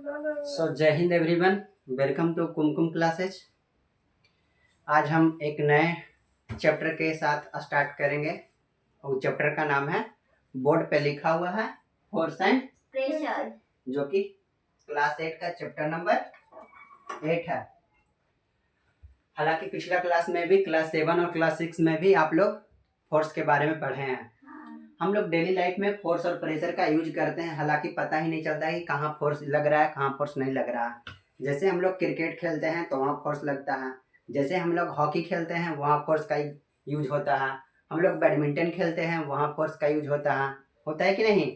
जय हिंद everyone, welcome to Kumkum classes. आज हम एक नए चैप्टर के साथ स्टार्ट करेंगे और चैप्टर का नाम है, बोर्ड पे लिखा हुआ है फोर्स एंड प्रेशर, जो कि क्लास 8 का चैप्टर नंबर 8 है। हालांकि पिछला क्लास में भी क्लास 7 और क्लास 6 में भी आप लोग फोर्स के बारे में पढ़े हैं। हम लोग डेली लाइफ में फोर्स और प्रेशर का यूज करते हैं, हालांकि पता ही नहीं चलता है कि कहाँ फोर्स लग रहा है कहाँ फोर्स नहीं लग रहा है। जैसे हम लोग क्रिकेट खेलते हैं तो वहाँ फोर्स लगता है, जैसे हम लोग हॉकी खेलते हैं वहाँ फोर्स का यूज होता है, हम लोग बैडमिंटन खेलते हैं वहाँ फोर्स का यूज होता है कि नहीं।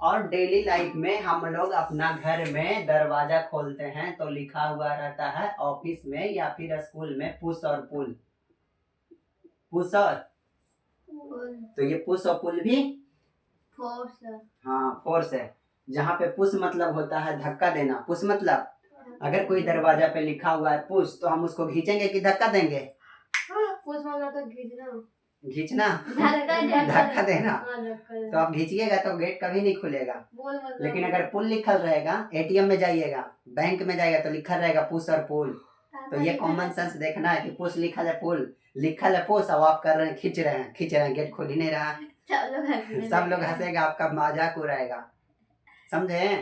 और डेली लाइफ में हम लोग अपना घर में दरवाजा खोलते हैं तो लिखा हुआ रहता है ऑफिस में या फिर स्कूल में पुश और पुल। पुश और तो ये पुश और पुल भी फोर्स है। हाँ, फोर्स है। जहाँ पे पुश मतलब होता है धक्का देना। पुश मतलब अगर कोई दरवाजा पे लिखा हुआ है पुश तो हम उसको खींचेंगे कि धक्का देंगे? पुश मतलब तो खींचना, धक्का देना। तो आप खींचिएगा तो गेट कभी नहीं खुलेगा। लेकिन अगर पुल लिखल रहेगा, एटीएम में जाइएगा, बैंक में जाइएगा तो लिखा रहेगा पुश और पुल। तो ये कॉमन सेंस देखना है कि पुश लिखा है पुल लिखा है पुश, अब आप कर रहे हैं खींच रहे हैं, गेट खुल ही नहीं रहा। सब लोग हंसेगा, आपका मजाक उड़ाएगा, समझे?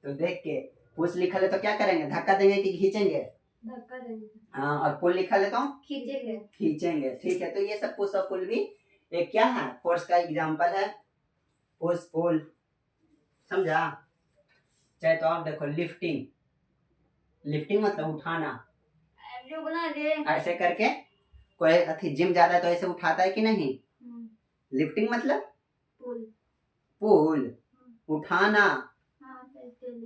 तो देख के पुश लिखा है तो क्या करेंगे, धक्का देंगे कि खींचेंगे? धक्का देंगे। हाँ, और पुल लिखा है तो खींचेंगे। ठीक है। तो ये सब पुश और पुल भी एक क्या है, फोर्स का एग्जाम्पल है। पुश पुल, समझा? चाहे तो आप देखो लिफ्टिंग मतलब उठाना, ऐसे करके कोई अथी जिम ज्यादा है तो ऐसे उठाता है कि नहीं। लिफ्टिंग मतलब पुल उठाना।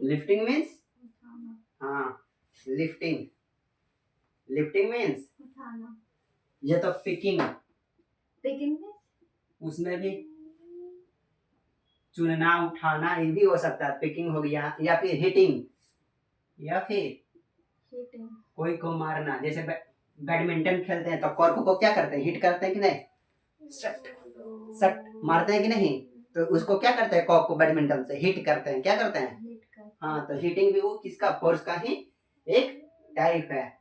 लिफ्टिंग मीन्स लिफ्टिंग मीन्स ये तो पिकिंग उसमें भी चुनना उठाना ये भी हो सकता है, पिकिंग हो गया। या फिर हिटिंग, या फिर कोई को मारना। जैसे बैडमिंटन खेलते हैं तो कॉर्क को क्या करते हैं, हिट करते हैं कि नहीं, सट मारते हैं कि नहीं। तो उसको क्या करते हैं, कॉर्क को बैडमिंटन से हिट करते हैं, क्या करते हैं? हाँ, तो हिटिंग भी वो किसका, फोर्स का ही एक टाइप है।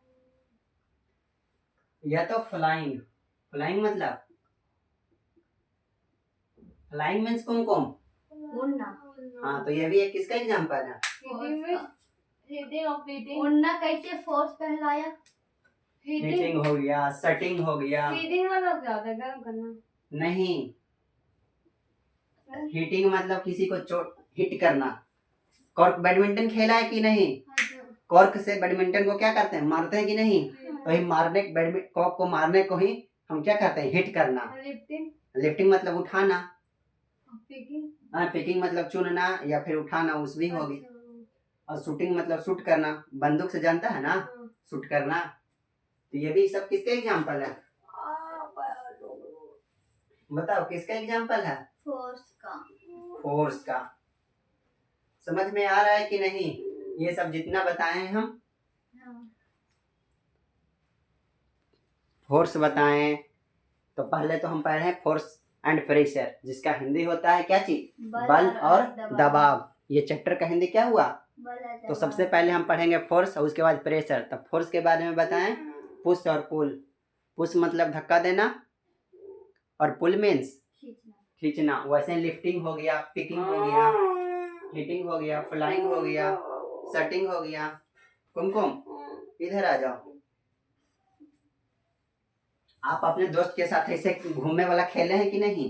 या तो फ्लाइंग मतलब फ्लाइंग मीन्स कुमकुम उड़ना। हाँ, तो ये भी एक किसका एग्जांपल है? उड़ना कैसे फोर्स कहलाया? हिटिंग हो गया, सटिंग हो गया। हीटिंग मतलब क्या होता है, गर्म करना? नहीं, हिटिंग मतलब किसी को चोट हिट करना। कॉर्क बैडमिंटन खेला है कि नहीं? कॉर्क से बैडमिंटन को क्या करते हैं, मारते हैं कि नहीं? तो ही मारने कॉर्क को मारने को ही हम क्या करते हैं, हिट करना। लिफ्टिंग मतलब उठाना। पिकिंग मतलब चुनना या फिर उठाना, उस भी होगी। और शूटिंग मतलब शूट करना, बंदूक से जानता है ना, शूट करना। तो ये भी सब किसके एग्जांपल है, बताओ किसका एग्जांपल है? फोर्स का। समझ में आ रहा है कि नहीं? ये सब जितना बताए हैं हम, फोर्स बताएं तो पहले तो हम पढ़े हैं फोर्स एंड प्रेशर, जिसका हिंदी होता है क्या चीज, बल और दबाव। ये चैप्टर का हिंदी क्या हुआ? तो सबसे पहले हम पढ़ेंगे फोर्स और उसके बाद प्रेशर। तब फोर्स के बारे में बताएं, पुश और पुल। पुश मतलब धक्का देना और पुल मीन्स खींचना। वैसे लिफ्टिंग हो गया, पिकिंग हो गया, हिटिंग हो गया, फ्लाइंग हो गया, सटिंग हो गया। कुमकुम इधर आ जाओ। आप अपने दोस्त के साथ ऐसे घूमने वाला खेले हैं कि नहीं?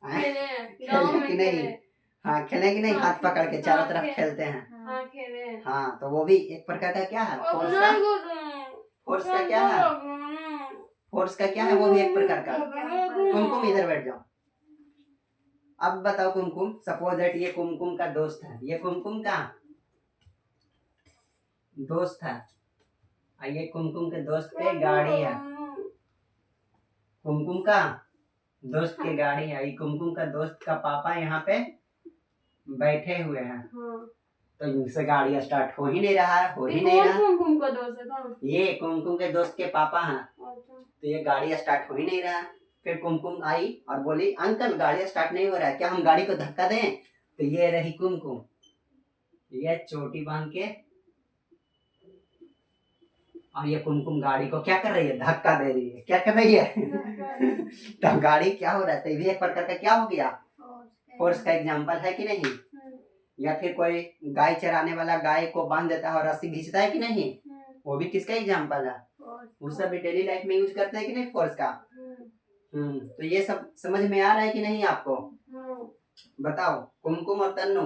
खेले कि नहीं? हाँ, खेले कि नहीं? हाथ पकड़ के चारों तरफ खेलते हैं। हाँ, तो वो भी एक प्रकार का क्या है, फोर्स का क्या है, फोर्स का क्या है, वो भी एक प्रकार का। कुमकुम इधर बैठ जाओ। अब बताओ कुमकुम, सपोज दैट ये कुमकुम का दोस्त है, ये कुमकुम का दोस्त है, ये कुमकुम के दोस्त पे गाड़ी है। कुमकुम का दोस्त की गाड़ी है, ये कुमकुम का दोस्त का पापा यहाँ पे बैठे हुए हैं। तो इनसे गाड़ी स्टार्ट हो ही नहीं रहा है, कुमकुम का दोस्त है? ये कुमकुम के दोस्त के पापा हैं। तो ये गाड़ी स्टार्ट हो ही नहीं रहा है। फिर कुमकुम आई और बोली, अंकल गाड़ी स्टार्ट नहीं हो रहा है, क्या हम गाड़ी को धक्का दें? तो ये रही कुमकुम, ये चोटी बांध के, और ये कुमकुम गाड़ी को क्या कर रही है, धक्का दे रही है। क्या कर रही है? तो गाड़ी क्या हो रहा है, तो ये भी एक प्रकार का क्या हो गया, फोर्स का एग्जाम्पल है कि नहीं। या फिर कोई गाय चराने वाला गाय को बांध देता है और रस्सी खींचता है कि नहीं, वो भी किसका एग्जाम्पल है, वो सब भी डेली लाइफ में यूज करते हैं कि नहीं फोर्स का। तो ये सब समझ में आ रहा है कि नहीं आपको, बताओ कुमकुम और तन्नू।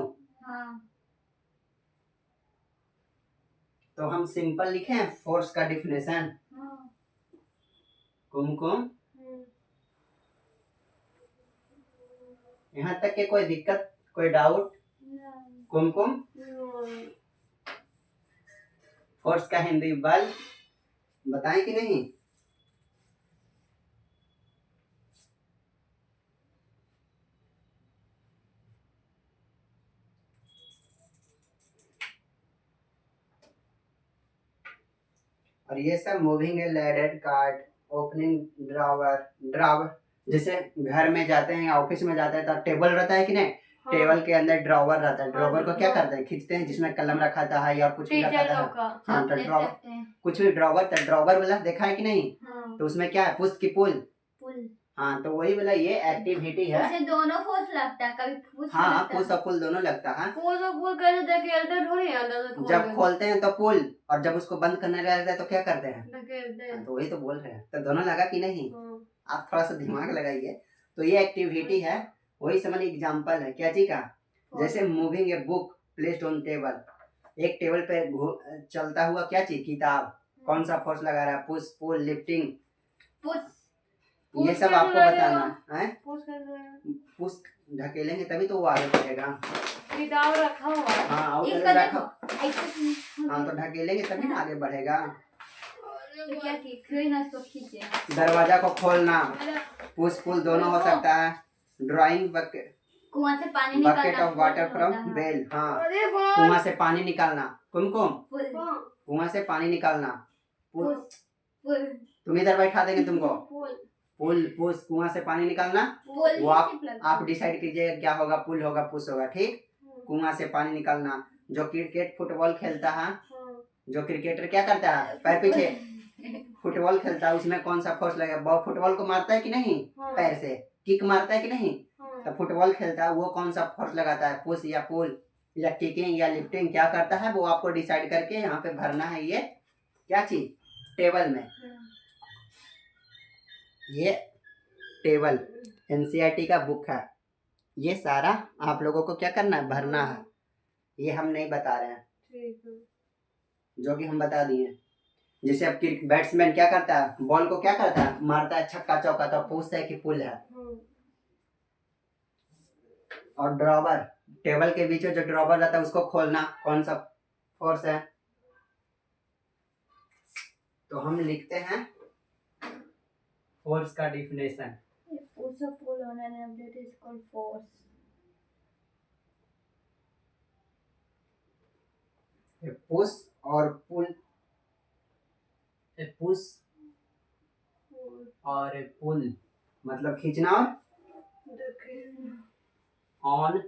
तो हम सिंपल लिखे हैं फोर्स का डिफिनेशन, कुमकुम। यहाँ तक के कोई दिक्कत, कोई डाउट? कुमकुम फोर्स का हिंदी बल, बताएं कि नहीं। और ये सब मूविंग ए लैडर कार्ड, ओपनिंग ड्रावर जैसे घर में जाते हैं या ऑफिस में जाते हैं तो टेबल रहता है कि नहीं, टेबल के अंदर ड्रॉवर रहता है, ड्रॉवर को क्या करते हैं, खींचते हैं, जिसमें कलम रखा था है या कुछ भी रखा था। हाँ तो ड्रॉवर, कुछ भी ड्रॉवर, तो ड्रॉवर वाला देखा है कि नहीं। तो उसमें क्या है, पुश की पुल। हाँ तो वही वाला ये एक्टिविटी है। उसे दोनों फोर्स लगता है, कभी पुश हाँ पुश और पुल दोनों लगता है। पुश और पुल कैसे धकेलते थोड़ी अंदर से, जब खोलते हैं तो पुल, और जब उसको बंद करने लगता है तो क्या करते हैं, धकेलते हैं। तो वही तो बोल रहे हैं, तो दोनों लगा कि नहीं। आप थोड़ा सा दिमाग लगाइए। तो ये एक्टिविटी है, वही समझ एग्जाम्पल है क्या चीज का, जैसे moving a book placed on table, एक टेबल पे चलता हुआ क्या चीज, किताब, कौन सा फोर्स लगा रहा है, पुश पुल लिफ्टिंग, ये सब आपको बताना है। पुश ढकेलेंगे तभी तो वो आगे बढ़ेगा, किताब रखा हुआ है। हाँ इसका रखा, देखो। हाँ तो ढकेलेंगे तभी ना आगे बढ़ेगा। तो क्या खींचे, इसको खींचे। दरवाजा को खोलना, पुश पुल दोनों हो सकता है। ड्राइंग कुआं से पानी निकालना, bucket of water from well, हाँ कुआं से पानी निकालना, कुमकुम कुआं से पानी निकालना, तुम इधर बैठा देंगे तुमको, पुल पुश कुआं से पानी निकालना, वो आप डिसाइड कीजिए क्या होगा, पुल होगा पुश होगा, ठीक। कुआं से पानी निकालना, जो क्रिकेट फुटबॉल खेलता है, जो क्रिकेटर क्या करता है, पैर पीछे फुटबॉल खेलता है, उसमें कौन सा फोर्स लगेगा, बॉल फुटबॉल को मारता है कि नहीं, पैर से किक मारता है कि नहीं, तो फुटबॉल खेलता है वो कौन सा फोर्स लगाता है, पुश या पुल या किकिंग या लिफ्टिंग, क्या करता है वो आपको डिसाइड करके यहाँ पे भरना है। ये क्या चीज, टेबल में, ये टेबल एनसीईआरटी का बुक है, ये सारा आप लोगों को क्या करना है, भरना है। ये हम नहीं बता रहे हैं, जो कि हम बता दिए। जैसे अब बैट्समैन क्या करता है, बॉल को क्या करता है, मारता है छक्का चौका, तो पूछता है कि पुल है। और ड्रॉवर, टेबल के बीच में जो ड्रॉवर रहता है उसको खोलना, कौन सा फोर्स है। तो हम लिखते हैं फोर्स का definition, push or pull on an object is called force. A push और पुल, ए पुश और ए पुल मतलब खींचना और on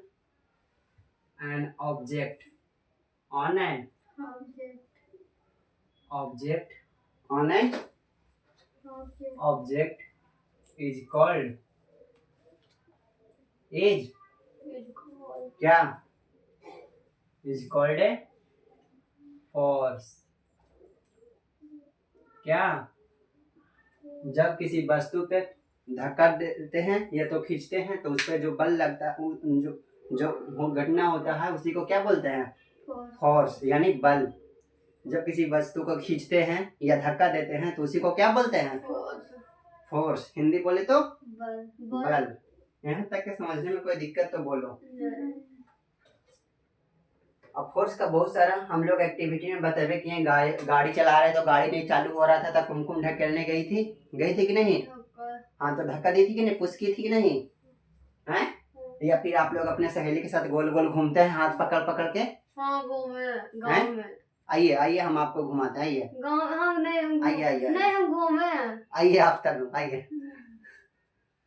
an object, on an object, on an object is called, is क्या, is called a force। क्या, जब किसी वस्तु पे धक्का देते हैं या तो खींचते हैं तो उस पर जो बल लगता है, जो घटना होता है उसी को क्या बोलते हैं, फोर्स यानी बल। जब किसी वस्तु को खींचते हैं या धक्का देते हैं तो उसी को क्या बोलते हैं, फोर्स। हिंदी बोले तो बल। यहाँ तक के समझने में कोई दिक्कत तो बोलो। अब फोर्स का बहुत सारा हम लोग एक्टिविटी में बतावे किए, गाड़ी चला रहे तो गाड़ी नहीं चालू हो रहा था तब कुमकुम ढकेलने गई थी कि नहीं, हाँ तो धक्का दी थी कि नहीं, पुश की थी कि नहीं है। या फिर आप लोग अपने सहेली के साथ गोल गोल घूमते हैं हाथ पकड़ पकड़ के, हाँ घूमे गाँव में। आइए हम आपको घुमाते हैं, आइए गाँव, हम नहीं, आइए नहीं हम घूमे, आइए आप तब आइए,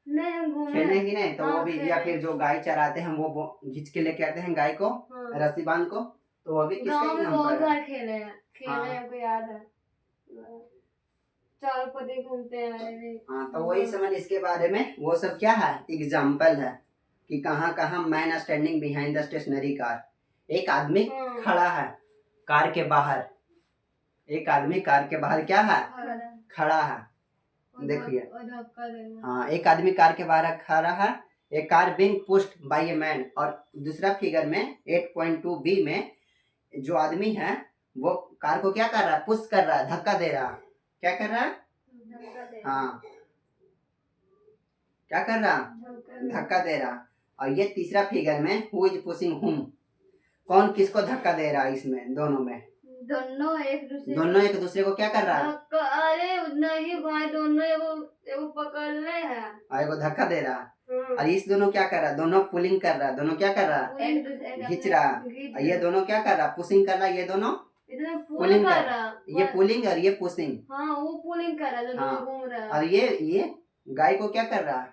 नहीं हम घूमे खेलने की नहीं तो हाँ, वो भी, या फिर जो गाय चराते हैं वो खींच के लेके आते हैं गाय को, रस्सी बांध को, तो अभी किसका गांव में एग्जाम बहुत पढ़ रहा है? बार खेले हैं, हाँ। हमको याद है। चारों पति घूमते हैं। हाँ, तो वही समझ इसके बारे में, वो सब क्या है, एग्जाम्पल है कि कहाँ कहाँ man standing behind the stationary car. एक आदमी खड़ा है कार के बाहर, एक आदमी कार के बाहर क्या है, खड़ा है। देखिए, हाँ, एक आदमी कार के बाहर खड़ा है, एक car being pushed by a man. और दूसरा फिगर में 8.2 बी में जो आदमी है वो कार को क्या कर रहा है, पुश कर रहा है, धक्का दे रहा है। क्या कर रहा है, हाँ, क्या कर रहा, धक्का दे रहा। और ये तीसरा फिगर में हु इज पुशिंग हुम, कौन किसको धक्का दे रहा है, इसमें दोनों में दोनों एक दूसरे को क्या कर रहा है, अरे नहीं भाई, दोनों एगो पकड़ ले है और एगो धक्का दे रहा है। और इस दोनों क्या कर रहा है, दोनों पुलिंग कर रहा है, दोनों क्या कर रहा है, खींच रहा है। और ये दोनों क्या कर रहा है, पुशिंग कर रहा है, ये दोनों पुलिंग कर रहा है। ये पुलिंग और ये पुशिंग, हाँ, वो पुलिंग कर रहा है, जो हाँ। घूम रहा है। और ये गाय को क्या कर रहा है,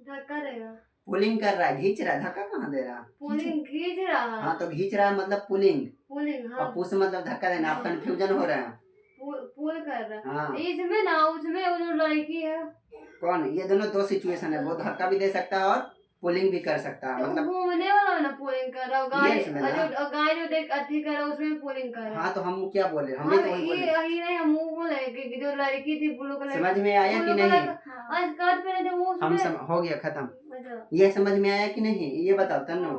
धक्का देगा, पुलिंग कर रहा है, खींच रहा है, धक्का कहाँ दे रहा है, पुलिंग खींच रहा है। हाँ, तो खींच रहा है मतलब पुलिंग, हाँ। और पुश मतलब धक्का देना। आप कंफ्यूजन हो रहा है, पुल कर रहा है। हाँ। इसमें ना, उसमें वो जो लड़की है, कौन, ये दोनों दो सिचुएशन है, वो धक्का भी दे सकता है और पुलिंग भी कर सकता है, मतलब घूमने वाला ना पुलिंग कर रहा है, गाय जो देख अति कर रहा है उसमें पुलिंग कर रहा है। हाँ, तो हम क्या बोले, हम भी तो वही बोले। यही नहीं, हम वो बोले कि जो लड़की थी ब्लू कलर, समझ में आया कि नहीं, स्कर्ट पहने थे वो, हम हो गया खत्म। ये समझ में आया कि नहीं, ये बताओ तन्नू।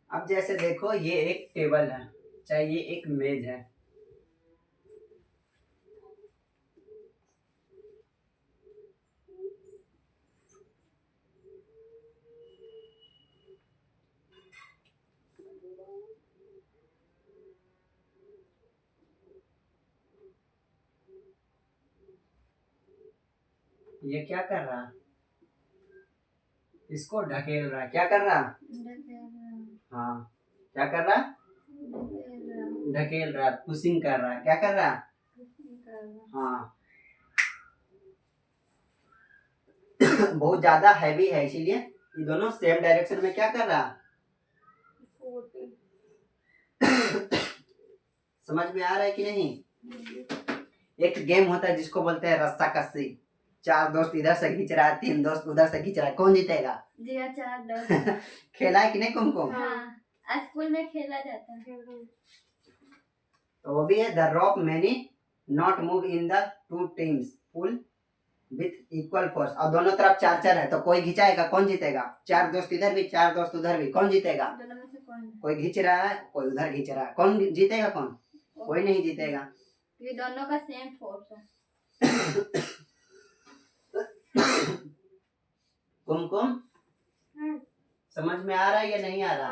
अब जैसे देखो, ये एक टेबल है, चाहे ये एक मेज है, ये क्या कर रहा है, इसको ढकेल रहा है, क्या कर रहा, हाँ, क्या कर रहा, ढकेल रहा, पुशिंग कर रहा है, क्या कर रहा, हाँ। बहुत ज्यादा हैवी है, इसीलिए ये दोनों सेम डायरेक्शन में क्या कर रहा, समझ में आ रहा है कि नहीं। एक गेम होता है जिसको बोलते हैं रस्सा कस्सी, 4 दोस्त इधर से खींच रहा है, 3 दोस्त उधर से खींच रहा है, कौन जीतेगा, जी हाँ, 4 दोस्त। खेला है कि नहीं कुमकुम, हाँ, स्कूल में खेला जाता है। तो वो भी है, the rock may not move in the 2 teams pull with equal force. और दोनों तरफ 4-4 है, तो कोई खिंचाएगा, कौन जीतेगा, 4 दोस्त इधर भी 4 दोस्त उधर भी, कौन जीतेगा, दोनों में से कौन, कोई खींच रहा है, कोई उधर खींच रहा है, कौन जीतेगा, कौन, कोई नहीं जीतेगा। ये दोनों का सेम फोर्स है। कुमकुम, समझ में आ रहा है या नहीं आ रहा,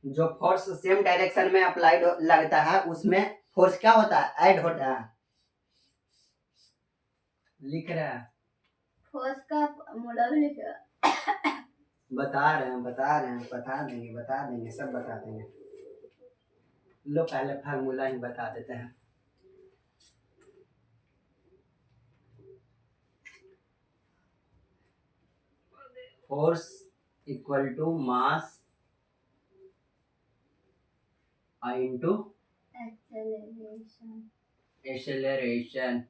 जो फोर्स सेम डायरेक्शन में अप्लाइड लगता है उसमें फोर्स क्या होता है, ऐड होता है, लिख रहा है, फोर्स का मॉडल लिख रहा है। बता रहे हैं, बता देंगे, सब बता देंगे। लो पहले फार्मूला ही बता देते हैं। Force equal to mass into acceleration.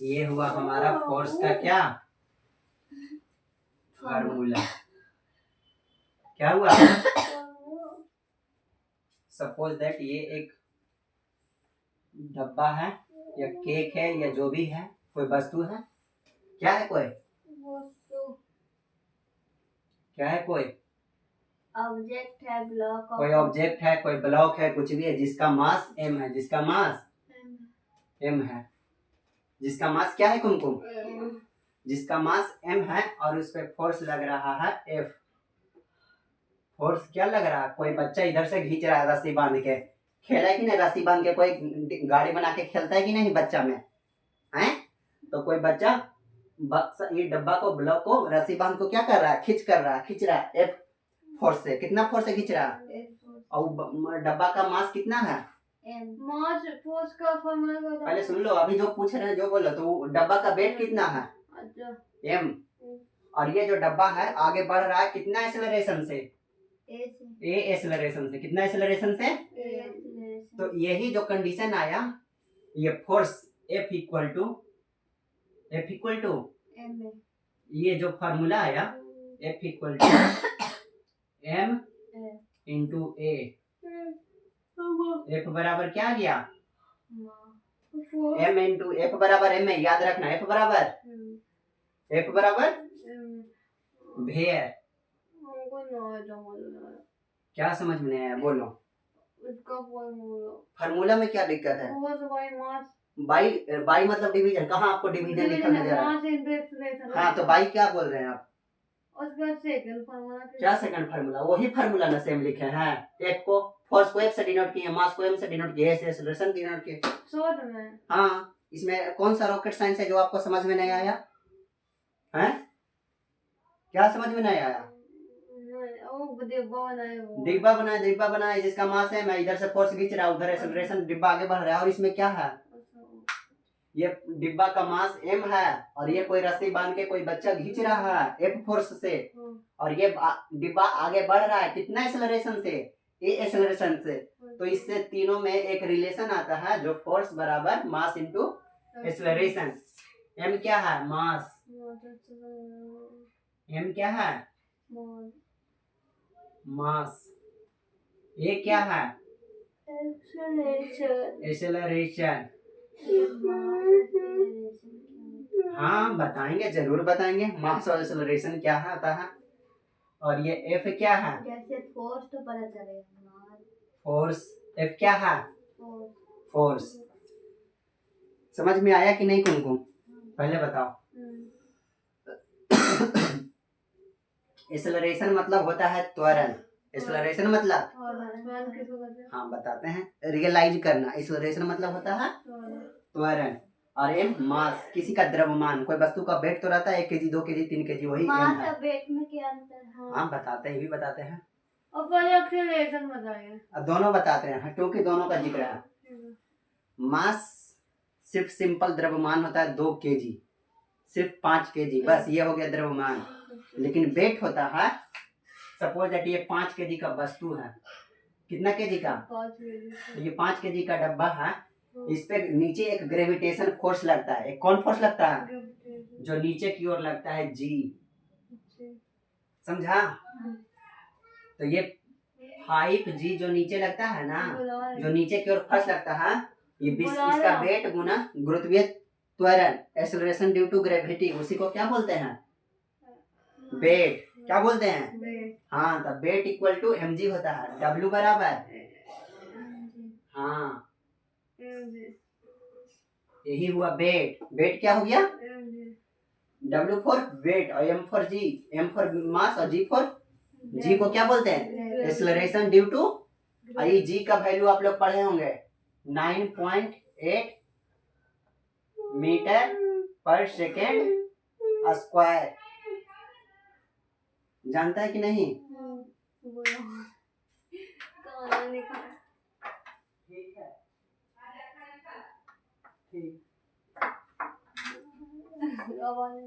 ये हुआ हमारा फोर्स का क्या फार्मूला। क्या हुआ, सपोज दैट ये एक डब्बा है या केक है या जो भी है, कोई वस्तु है, क्या है, कोई क्या है, कोई ऑब्जेक्ट है, ब्लॉक, कोई ऑब्जेक्ट है, कोई ब्लॉक है, कुछ भी है जिसका मास m है, जिसका मास m है, जिसका मास क्या है कुमकुम, जिसका मास m है, और उस पे फोर्स लग रहा है F। फोर्स क्या लग रहा है, कोई बच्चा इधर से खींच रहा है रस्सी बांध के, खेला है कि नहीं, रस्सी बांध के कोई गाड़ी बना के खेलता है कि नहीं बच्चा में है, तो कोई बच्चा ये डब्बा को, ब्लॉक को रस्सी बांध को क्या कर रहा है, खींच रहा है F फोर्स से। कितना फोर्स से खींच रहा है, और डब्बा का मास कितना है मास फोर्स का फॉर्मूला क्या था? पहले सुन लो, अभी जो पूछ रहे हैं जो बोलो, तो वो डब्बा का वेट कितना है? अच्छा एम। और ये जो डब्बा है आगे बढ़ रहा है कितना एक्सेलरेशन से? ए एक्सेलरेशन से। कितना एक्सेलरेशन से? तो यही जो कंडीशन आया, ये फोर्स F इक्वल टू ये जो फार्मूला आया F equal to M into A. F बराबर क्या आ गया? M इंटू F बराबर M है, याद रखना। F बराबर भेयर। क्या समझ में नहीं आया? बोलो। फार्मूला में क्या दिक्कत है? बाई मतलब डिवीजन। कहाँ आपको डिवीजन लिखा नजर आ रहा है? हाँ, तो बाई क्या बोल रहे हैं आप? क्या सेकंड फार्मूला? वही फार्मूला ना सेम लिखे हैं। एक को फोर्स को F से डिनोट किए, मास को M से डिनोट किए, एक्सेलरेशन डिनोट किए। हाँ, इसमें कौन सा रॉकेट साइंस है जो आपको समझ में नहीं आया? हैं? क्या समझ में नहीं आया? डिब्बा बनाया जिसका मास है, मैं इधर से फोर्स खींच रहा हूँ, उधर एक्सेलरेशन, डिब्बा आगे बढ़ रहा है। और इसमें क्या है? ये डिब्बा का मास M है और ये कोई रस्सी बांध के कोई बच्चा खींच रहा है F फोर्स से, और ये डिब्बा आगे बढ़ रहा है कितना एक्सेलरेशन से? ए एक्सेलरेशन से। तो इससे तीनों में एक रिलेशन आता है जो फोर्स बराबर मास इनटू एक्सेलरेशन। M क्या है? मास। M क्या है? मास। ये क्या है? एक्सेलरेशन। हाँ, बताएंगे, जरूर बताएंगे। मास और एक्सेलरेशन क्या है आता है। और ये F क्या है? जैसे फोर्स तो पता चलेगा। फोर्स। F क्या है? फोर्स। समझ में आया कि नहीं कुमकुम? पहले बताओ। एक्सेलरेशन मतलब होता है त्वरण। एक्सेलरेशन मतलब, हाँ बताते हैं, रियलाइज करना। एक्सेलरेशन मतलब होता है त्वरण। और M मास, किसी का द्रव्यमान। कोई वस्तु का वेट तो रहता है 1 केजी 2 केजी 3 केजी, वही M है। वेट में क्या अंतर है? हाँ बताते हैं, ये भी बताते हैं। और पहले एक्सेलरेशन बताइए। दोनों बताते हैं क्योंकि दोनों का जिक्र है। मास सिर्फ सिंपल द्रव्यमान होता है 2 केजी, सिर्फ 5 केजी, बस ये हो गया द्रव्यमान। लेकिन वेट होता है, सपोज दैट ये 5 केजी का वस्तु है। कितना केजी का? 5 केजी। ये 5 केजी का डब्बा है, इस पे नीचे एक ग्रेविटेशन फोर्स लगता है। एक कौन फोर्स लगता है? जो नीचे की ओर लगता है, G। समझा? तो ये 5G जो नीचे लगता है ना, जो नीचे की ओर फोर्स लगता है, ये इसका वेट गुना गुरुत्वीय त्वरण, एक्सेलरेशन ड्यू टू ग्रेविटी, उसी को क्या बोलते हैं? वेट। क्या बोलते हैं? हाँ, तो वेट इक्वल टू mg होता है। W बराबर, हाँ यही हुआ वेट। वेट क्या हो गया? W फॉर वेट और M for G। M for mass और G फॉर, G को क्या बोलते हैं? एक्सेलरेशन ड्यू टू, ये G का वैल्यू आप लोग पढ़े होंगे 9.8 मीटर पर सेकेंड स्क्वायर। जानता है कि नहीं? ठीक है, ठीक।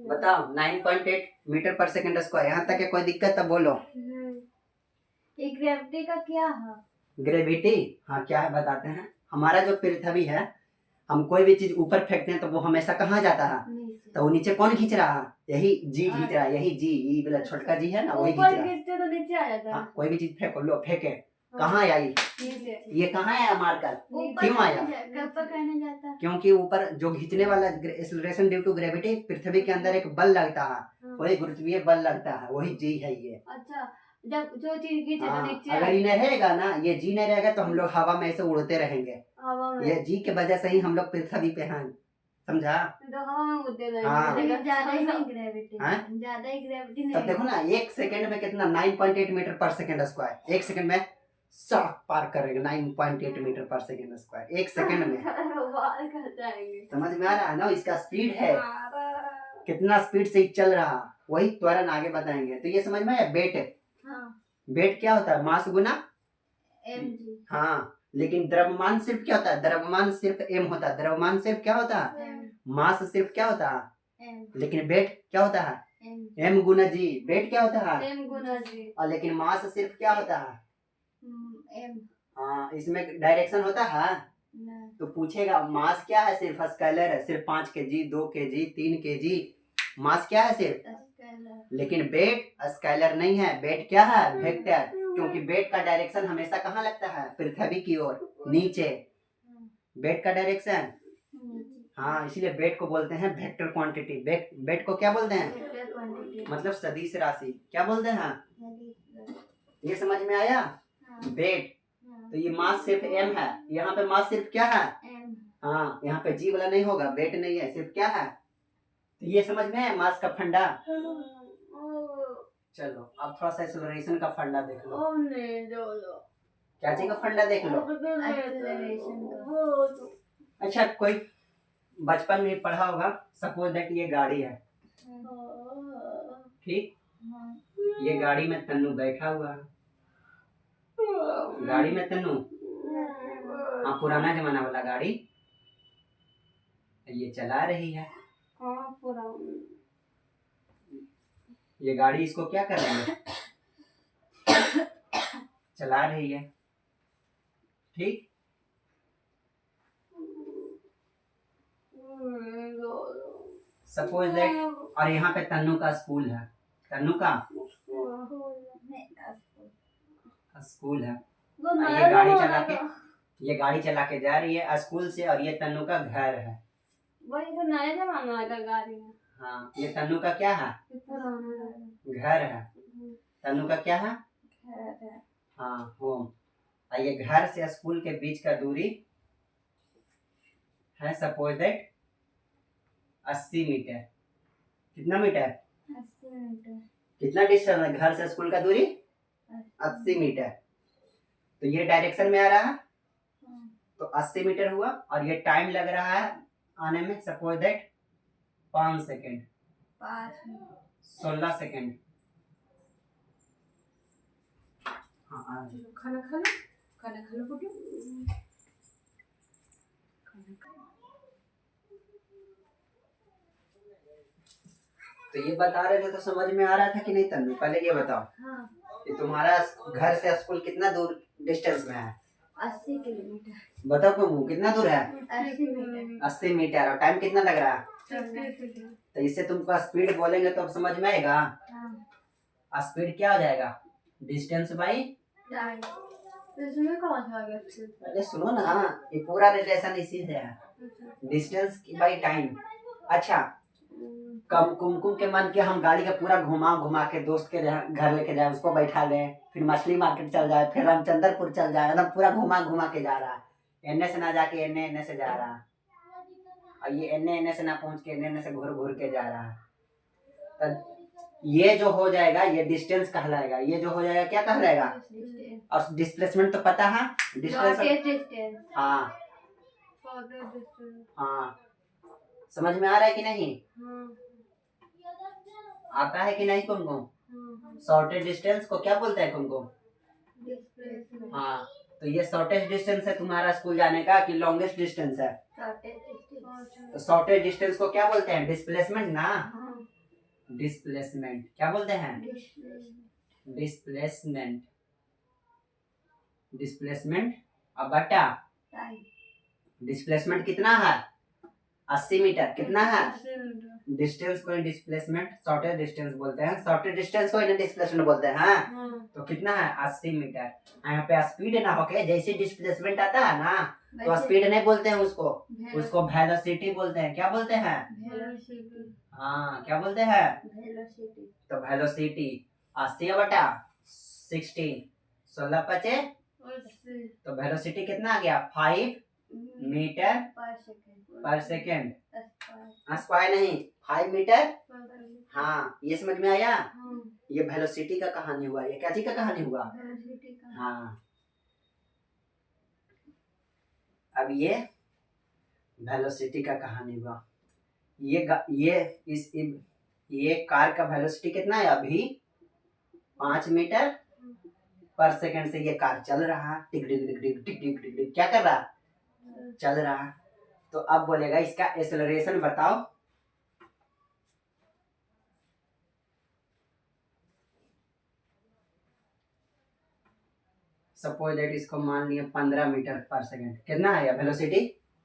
बताओ 9.8 मीटर पर सेकेंड स्क्वायर। यहाँ तक है, कोई दिक्कत तो बोलो। ग्रेविटी का क्या है? ग्रेविटी, हाँ क्या है बताते हैं। हमारा जो पृथ्वी है, हम कोई भी चीज ऊपर फेंकते हैं तो वो हमेशा कहाँ जाता है? तो वो नीचे कौन खींच रहा है? यही G खींच रहा है। यही G, ये वाला छोटका G है ना, वही खींच रहा है। तो नीचे आ जाता है। हाँ, कोई भी चीज फेंको, लो फेंके, कहाँ आई? ये कहाँ आया मार्कर? क्यों आया? क्योंकि ऊपर जो खींचने वाला एक्सेलरेशन ड्यू टू ग्रेविटी, पृथ्वी के अंदर एक बल लगता है, वही गुरुत्वीय बल लगता है, वही G है ये। अच्छा, जब जो चीज खींचे तो नीचे, अगर ये नहीं रहेगा ना, ये G नहीं रहेगा तो हम लोग हवा में ऐसे उड़ते रहेंगे। ये G के वजह से ही हम लोग पृथ्वी पे हैं। समझा? हाँ, ज्यादा ही ग्रेविटी, ज्यादा ही ग्रेविटी। तब देखो ना, 1 सेकंड में कितना? 9.8 मीटर पर सेकंड स्क्वायर। 1 सेकंड में सड़क पार करेगा 9.8 मीटर पर सेकंड स्क्वायर, 1 सेकंड में। समझ में आ रहा है ना? इसका स्पीड है, कितना स्पीड से चल रहा, वही त्वरण आगे बताएंगे। तो ये समझ में आया? वेट। वेट क्या होता है? मास गुना mg। हाँ, लेकिन द्रव्यमान सिर्फ क्या होता है, द्रव्यमान सिर्फ m होता है, द्रव्यमान सिर्फ क्या होता है, मास सिर्फ क्या होता है, लेकिन वेट क्या होता है, m गुना g, वेट क्या होता है, m गुना g, और लेकिन मास सिर्फ क्या होता है, m। हाँ, इसमें डायरेक्शन होता है। तो पूछेगा मास क्या है, सिर्फ स्केलर है, सिर्फ 5 kg, 2 kg, 3 kg, मास क्या है सिर्फ, लेकिन वेट स्केलर नहीं है, वेट क्या है, वेक्टर, क्योंकि वेट का डायरेक्शन हमेशा कहाँ लगता है, पृथ्वी की ओर, नीचे, वेट का डायरेक्शन, हाँ, इसलिए वेट को बोलते हैं वेक्टर क्वांटिटी। वेट को क्या बोलते हैं, मतलब सदिश राशि, क्या बोलते हैं, ये समझ में आया, वेट। तो ये मास सिर्फ m है, यहाँ पे मास सिर्फ क्या है, हाँ, यहाँ पे g वाला नहीं होगा, वेट नहीं है, सिर्फ क्या है, तो ये समझ में है मास का फंडा। चलो अब थोड़ा सा एक्सेलरेशन का फंडा देख लो। क्या चीज का फंडा देख लो। अच्छा, कोई बचपन में पढ़ा होगा, सपोज दैट ये गाड़ी है, ठीक, ये गाड़ी में तन्नू बैठा हुआ है, गाड़ी में तन्नू, हाँ, पुराना जमाना वाला गाड़ी, ये चला रही है, ये गाड़ी इसको क्या कर रही है, चला रही है, ठीक। सपोज दैट, और यहाँ पे तन्नू का स्कूल है, तन्नू का स्कूल है, ये गाड़ी चला के जा रही है स्कूल से, और ये तन्नू का घर है, वही तो नया जमाना का गाड़ी है। हाँ, ये तन्नू का क्या है, घर है, तन्नू का क्या है, हाँ, होम। और ये घर से स्कूल के बीच का दूरी है सपोज दैट 80 मीटर। कितना मीटर, 80 मीटर। कितना डिस्टेंस है घर से स्कूल का दूरी, 80 मीटर। तो ये डायरेक्शन में आ रहा है, तो 80 मीटर हुआ, और ये टाइम लग रहा है आने में सपोज दैट 5 सेकेंड, 16 सेकेंड। हाँ, खाना खा लो पुटू। तो ये बता रहे थे, तो समझ में आ रहा था कि नहीं तन्नू, पहले ये बताओ। हाँ। कि तुम्हारा घर से स्कूल कितना दूर डिस्टेंस में है, 80 किलोमीटर। बताओ कुमू कितना दूर है, 80 मीटर। 80 मीटर, और टाइम कितना लग रहा है, तो इससे तुमको स्पीड बोलेंगे तो अब समझ में आएगा। हाँ। स्पीड क्या हो जाएगा, डिस्टेंस बाई टाइम। इसमें कौन सा आ गया, अरे सुनो ना, ये पूरा रिलेशन इसी से है, डिस्टेंस बाई टाइम। अच्छा, कम कुमकुम के मन के हम गाड़ी का पूरा घुमा के दोस्त के घर लेके जाए, उसको बैठा दें, फिर मछली मार्केट चल जाए, फिर रामचंद्रपुर चल जाए, एकदम पूरा घुमा के जा रहा है, एने से ना जाके एने से जा रहा है, और ये एने से ना पहुंच के एने से घूर के जा रहा है। तो ये जो हो जाएगा ये डिस्टेंस कहलाएगा, ये जो हो जाएगा क्या कहलाएगा, और डिस्प्लेसमेंट तो पता है, डिस्टेंस, हाँ हाँ, समझ में आ रहा है कि नहीं, आता है कि नहीं कुमकुम। शॉर्टेज डिस्टेंस को क्या बोलते हैं कुमकुम, हाँ, तो ये शॉर्टेज डिस्टेंस है तुम्हारा स्कूल जाने का कि लॉन्गेस्ट डिस्टेंस है, तो शॉर्टेज डिस्टेंस को क्या बोलते हैं, डिस्प्लेसमेंट ना, डिस्प्लेसमेंट क्या बोलते हैं, डिस्प्लेसमेंट, डिस्प्लेसमेंट। अब बटा डिस्प्लेसमेंट कितना है, 80 मीटर, कितना है, डिस्टेंस को डिस्प्लेसमेंट शॉर्टेज डिस्टेंस बोलते हैं, शॉर्टेज डिस्टेंस को डिस्प्लेसमेंट बोलते हैं, हाँ? तो कितना है, 80 मीटर। यहाँ पे स्पीड ना होके जैसे डिस्प्लेसमेंट आता है ना, तो स्पीड नहीं बोलते हैं उसको, उसको वेलोसिटी बोलते हैं, क्या बोलते हैं, हाँ, क्या बोलते हैं, तो वेलोसिटी 80 बटा 60, 16 पचे, तो वेलोसिटी कितना आ गया, 5 मीटर पर सेकेंड, स्क्वायर नहीं, 5 मीटर, हाँ, ये समझ में आया। ये वेलोसिटी का कहानी हुआ, ये क्या चीज का कहानी हुआ, हाँ। अब ये वेलोसिटी का कहानी हुआ, ये कार का वेलोसिटी कितना है अभी, 5 मीटर पर सेकंड से ये कार चल रहा, टिक टिक टिक टिक टिक टिक टिक टिक, क्या कर रहा, चल रहा। तो अब बोलेगा इसका एक्सेलरेशन बताओ। सपोज दैट इसको मान लिया 15 मीटर पर सेकंड, कितना है वेलोसिटी,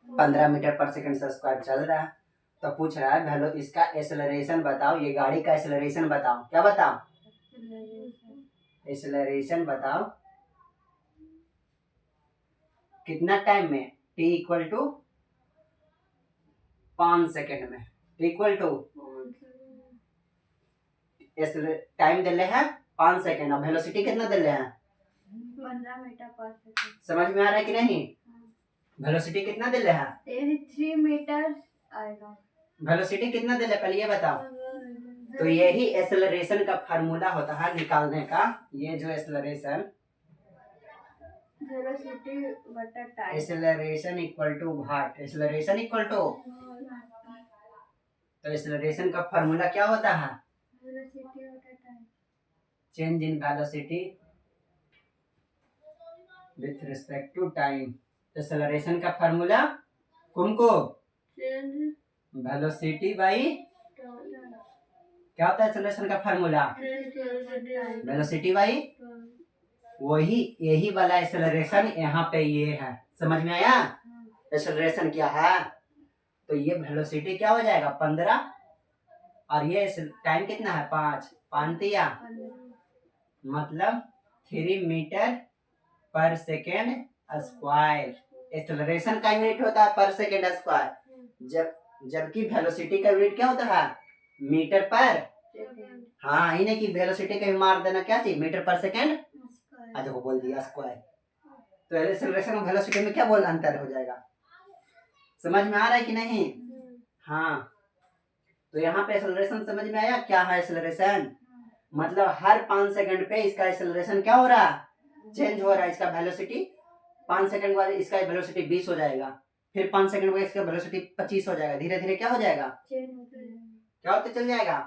15 मीटर पर सेकंड से स्क्वायर चल रहा है। तो पूछ रहा है इसका एक्सेलरेशन बताओ, ये गाड़ी का एक्सेलरेशन बताओ। क्या बताओ, एक्सेलरेशन बताओ कितना टाइम में, t इक्वल टू 5 सेकंड में, t इक्वल टू टाइम दे है 5 सेकंड, अब वेलोसिटी कितना दे रहे हैं 15 मीटर पर सेकंड। समझ में आ रहा है कि नहीं, वेलोसिटी कितना दे रहे हैं 3 मीटर आएगा। वेलोसिटी कितना दे रहे पहले ये बताओ। तो यही एक्सेलरेशन का फार्मूला होता है निकालने का, ये जो एक्सेलरेशन, वेलोसिटी बटा टाइम, एक्सेलरेशन इक्वल टू भाट, एक्सेलरेशन इक्वल टू, तो एक्सेलरेशन का फार्मूला क्या होता है, वेलोसिटी बटा time, change in velocity with respect to time. Acceleration का फार्मूला कुमको, चेंज वेलोसिटी बाई, क्या होता है एक्सेलरेशन का फार्मूला, वेलोसिटी बाई, वही यही वाला एक्सेलरेशन यहाँ पे ये है, समझ में आया एक्सेलरेशन क्या है। तो ये वेलोसिटी क्या हो जाएगा 15 और ये टाइम कितना है 5 दिया, मतलब 3 मीटर पर सेकेंड स्क्वायर। एक्सेलरेशन का यूनिट होता है पर सेकेंड स्क्वायर, जबकि वेलोसिटी का यूनिट क्या होता है मीटर पर, हाँ इन्हें की वेलोसिटी का भी मार देना क्या चाहिए मीटर पर सेकेंड, देखो बोल दिया स्क्वायर। तो एक्सेलरेशन और वेलोसिटी में क्या बोल अंतर हो जाएगा, समझ में आ रहा है कि नहीं। हाँ तो यहाँ पे एक्सेलरेशन समझ में आया क्या है एक्सेलरेशन, मतलब हर 5 सेकंड पे इसका एक्सेलरेशन क्या हो रहा है, चेंज हो रहा है। इसका वेलोसिटी 5 सेकंड बाद इसका वेलोसिटी 20 हो जाएगा, फिर 5 सेकंड बाद इसका वेलोसिटी 25 हो जाएगा, धीरे धीरे क्या हो जाएगा, क्या होते चल जाएगा,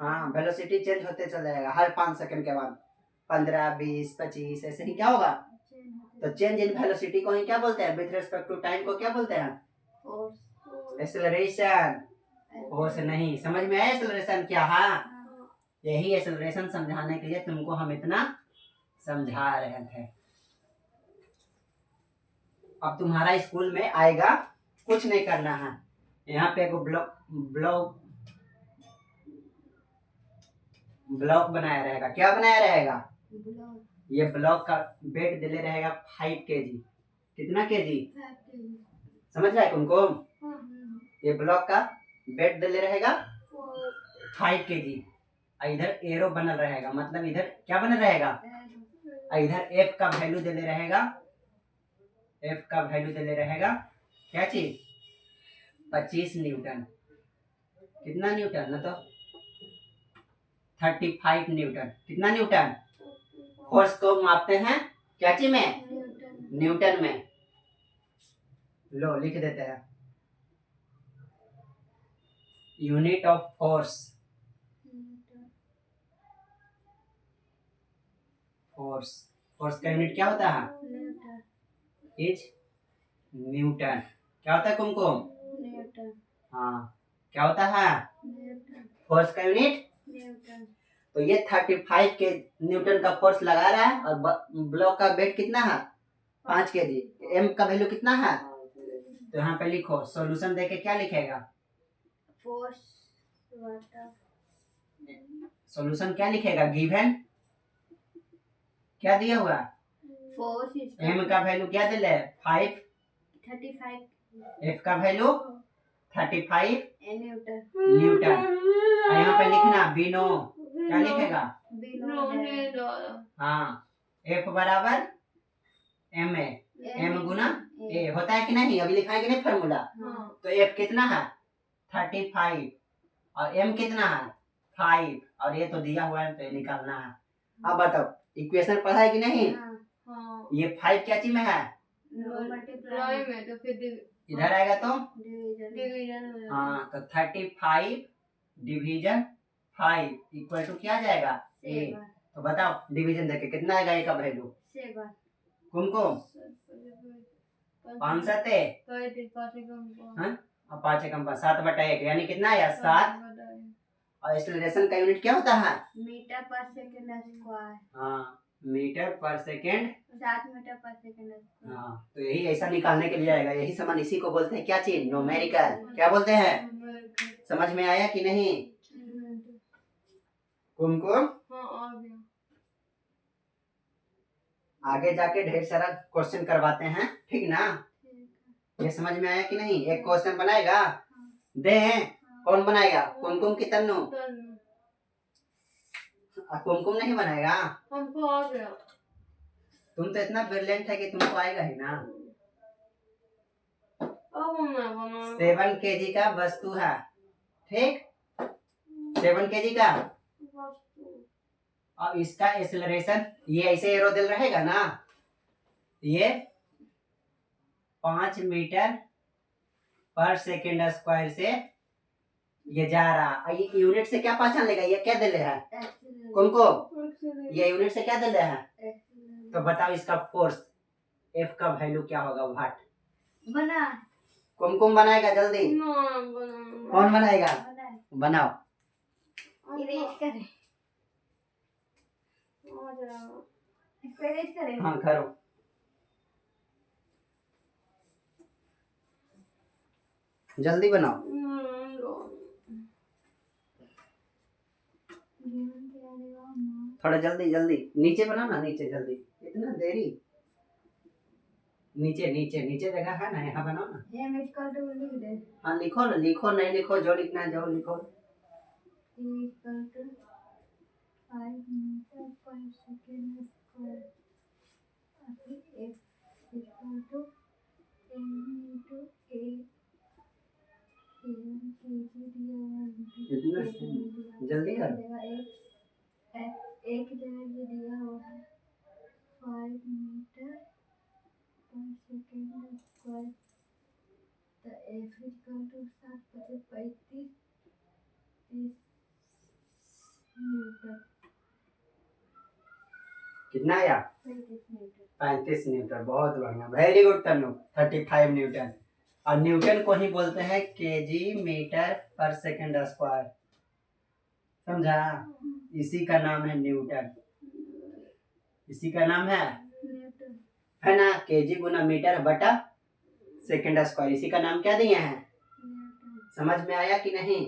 हाँ वेलोसिटी चेंज होते चल जाएगा हर 5 सेकंड के बाद, 15 20 25 ऐसे ही क्या होगा। तो चेंज इन वेलोसिटी को ही क्या बोलते हैं, विथ रिस्पेक्ट टू टाइम को क्या बोलते हैं, एक्सेलरेशन। फोर्स नहीं, समझ में आया एक्सेलरेशन क्या है, यही एक्सेलरेशन समझाने के लिए तुमको हम इतना समझा रहे थे। अब तुम्हारा स्कूल में आएगा, कुछ नहीं करना है, यहाँ पे एक ब्लॉक बनाया रहेगा। क्या बनाया रहेगा, ये ब्लॉक का वेट दिले रहेगा 5 kg। कितना केजी, समझ रहा है तुमको, ये ब्लॉक का वेट दिले रहेगा 5 kg। इधर एरो बनल रहेगा, मतलब इधर क्या बनल रहेगा, इधर एफ का वैल्यू दिले रहेगा, एफ का वैल्यू दिले रहेगा क्या चीज 25 न्यूटन। कितना न्यूटन, ना तो 35 न्यूटन। कितना न्यूटन, फोर्स को मापते हैं क्या चीज में, न्यूटन में। लो लिख देते हैं, यूनिट ऑफ फोर्स, फोर्स का यूनिट क्या होता है, इज न्यूटन। क्या होता है कुमकुम, हाँ क्या होता है, फोर्स का यूनिट न्यूटन। तो ये 35 के न्यूटन का फोर्स लगा रहा है और ब्लॉक का वेट कितना है 5 kg, एम का वैल्यू कितना है। तो यहाँ पे लिखो, सॉल्यूशन देके क्या लिखेगा, फोर्स, सॉल्यूशन क्या लिखेगा, गिवन क्या दिया हुआ, फोर्स एम का वैल्यू क्या दिले 5, 35, एफ का वैल्यू 35 न्यूटन। और यहाँ पे लिखना बिनो, क्या लिखेगा, हाँ एफ बराबर एम ए, एम गुना ए होता है कि नहीं, अभी लिखा है कि नहीं फॉर्मूला। तो एफ कितना है 35 और एम कितना है 5 और ये तो दिया हुआ है तो ये निकालना है। अब बताओ इक्वेशन पढ़ा है कि नहीं, ये 5 क्या चीज में है, मल्टीप्लाई में, तो फिर इधर आएगा तो डिवीजन, हाँ तो 35 डिवीजन 5 इक्वल टू क्या आ जाएगा ए। तो बताओ डिवीजन देके कितना आएगा ए का वैल्यू। 7 कुमकुम 5 7 हाँ अब 5 एकम 7/1 यानी कितना आया 7। और एक्सेलरेशन का यूनिट क्या होता है मीटर पर सेकंड स्क्वायर। हाँ मीटर पर सेकंड 7 मीटर पर सेकंड स्क्वायर। हाँ तो यही ऐसा निकालने के लिए आएगा। यही समान इसी को बोलते हैं क्या चीज न्यूमेरिकल। क्या बोलते हैं समझ में आया कि नहीं कुमकुम। हाँ आ गया। आगे जाके ढेर सारा क्वेश्चन करवाते हैं ठीक ना। ये समझ में आया कि नहीं। एक क्वेश्चन बनाएगा दे कौन बनाएगा कुमकुम की तन्नू। कुमकुम नहीं बनाएगा। हमको आ गया। तुम तो इतना ब्रिलियंट है कि तुमको आएगा ही ना। अब मैं बनाऊंगा। 7 kg का वस्तु है ठीक 7 kg का। और इसका एक्सेलरेशन ये ऐसे एरोदिल रहेगा ना ये 5 मीटर पर सेकेंड स्क्वायर से ये जा रहा। ये यूनिट से क्या पहचान लेगा ये क्या दिले है कुमको ये यूनिट से क्या दिले है। तो बताओ इसका फोर्स एफ का वैल्यू क्या होगा वाट। बना कुमकुम बनाएगा जल्दी। कौन बनाएगा बनाओ। इरेज करें। इसको इरेज करें। हाँ करो। जल्दी बनाओ थोड़ा जल्दी जल्दी नीचे बनाओ ना नीचे जल्दी इतना देरी। नीचे नीचे नीचे जगह है ना यहाँ बनाओ ना। हाँ लिखो ना लिखो नहीं लिखो जो लिखना है जो लिखो। 5 मीटर पर सेकंड स्क्वायर इतना जल्दी कर। एक जगह ये दिया हुआ है 5 मीटर पर सेकंड स्क्वायर। तो F इक्वल टू 7 × 35 न्यूटन। कितना आया 35 न्यूटन। बहुत बढ़िया वेरी गुड तनु 35 न्यूटन। और न्यूटन को ही बोलते हैं केजी मीटर पर सेकंड स्क्वायर। समझा इसी का नाम है न्यूटन। इसी का नाम है ना केजी गुना मीटर बटा सेकंड स्क्वायर। इसी का नाम क्या दिए हैं समझ में आया कि नहीं।